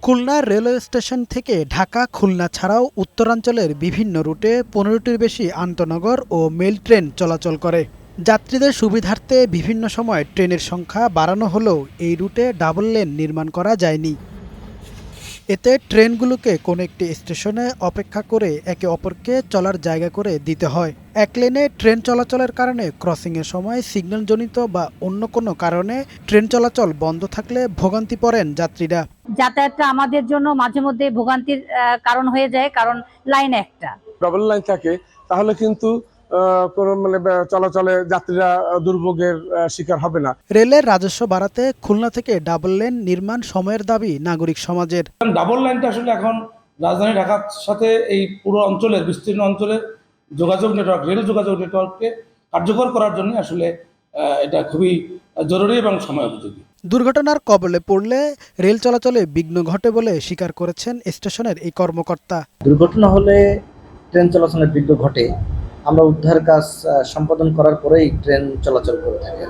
Khulna railway station থেকে ঢাকা খুলনা ছাড়াও উত্তরাঞ্চলের বিভিন্ন রুটে 15টির বেশি আন্তনগর ও মেল ট্রেন চলাচল করে। যাত্রীদের সুবিধার্থে বিভিন্ন সময় ট্রেনের সংখ্যা বাড়ানো হলেও এই রুটে ডাবল লেন নির্মাণ করা যায়নি। এতে ট্রেনগুলোকে কোনো একটি স্টেশনে অপেক্ষা করে একে অপরকে চলার জায়গা করে দিতে হয়। এক লেনে ট্রেন চলাচলের কারণে ক্রসিংয়ের সময় সিগন্যালজনিত বা অন্য কোনো কারণে ট্রেন চলাচল বন্ধ থাকলে ভোগান্তি পড়েন যাত্রীরা। যাতায়াতটা আমাদের জন্য মাঝে মধ্যে ভোগান্তির কারণ হয়ে যায়, কারণ লাইন একটা ডবল লাইন থাকে তাহলে কিন্তু কোনো চলাচলে যাত্রীরা দুর্ভোগের শিকার হবে না। রেলের রাজস্ব বাড়াতে খুলনা থেকে ডাবল লেন নির্মাণ সময়ের দাবি নাগরিক সমাজের। ডাবল লাইনটা আসলে এখন রাজধানী ঢাকার সাথে এই পুরো অঞ্চলের বিস্তীর্ণ অঞ্চলের যোগাযোগ নেটওয়ার্ক, রেল যোগাযোগ নেটওয়ার্ককে কার্যকর করার জন্য আসলে এটা খুবই জরুরি এবং সময় উপযোগী। দুর্ঘটনার কবলে পড়লে রেল চলাচলে বিঘ্ন ঘটে বলে স্বীকার করেছেন স্টেশনের এই কর্মকর্তা। দুর্ঘটনা হলে ট্রেন চলাচলের বিঘ্ন ঘটে, আমরা উদ্ধার কাজ সম্পাদন করার পরেই ট্রেন চলাচল করে থাকি।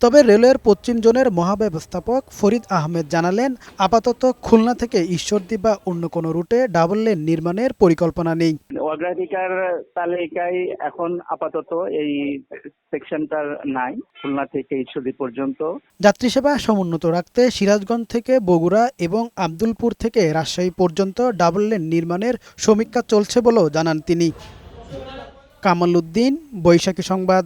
তবে রেলের পশ্চিম জোনের মহাব্যবস্থাপক ফরিদ আহমেদ জানালেন, আপাতত খুলনা থেকে ঈশ্বরদী বা অন্য কোনো রুটে ডাবল লেন নির্মাণের পরিকল্পনা নেই। অগ্রাধিকার তালিকায় এখন আপাতত এই সেকশনটার নাই, খুলনা থেকে ঈশ্বরদী পর্যন্ত। যাত্রী সেবা সমুন্নত রাখতে সিরাজগঞ্জ থেকে বগুড়া এবং আব্দুলপুর থেকে রাজশাহী পর্যন্ত ডাবল লেন নির্মাণের সমীক্ষা চলছে বলেও জানান তিনি। কামাল উদ্দিন, বৈশাখী সংবাদ।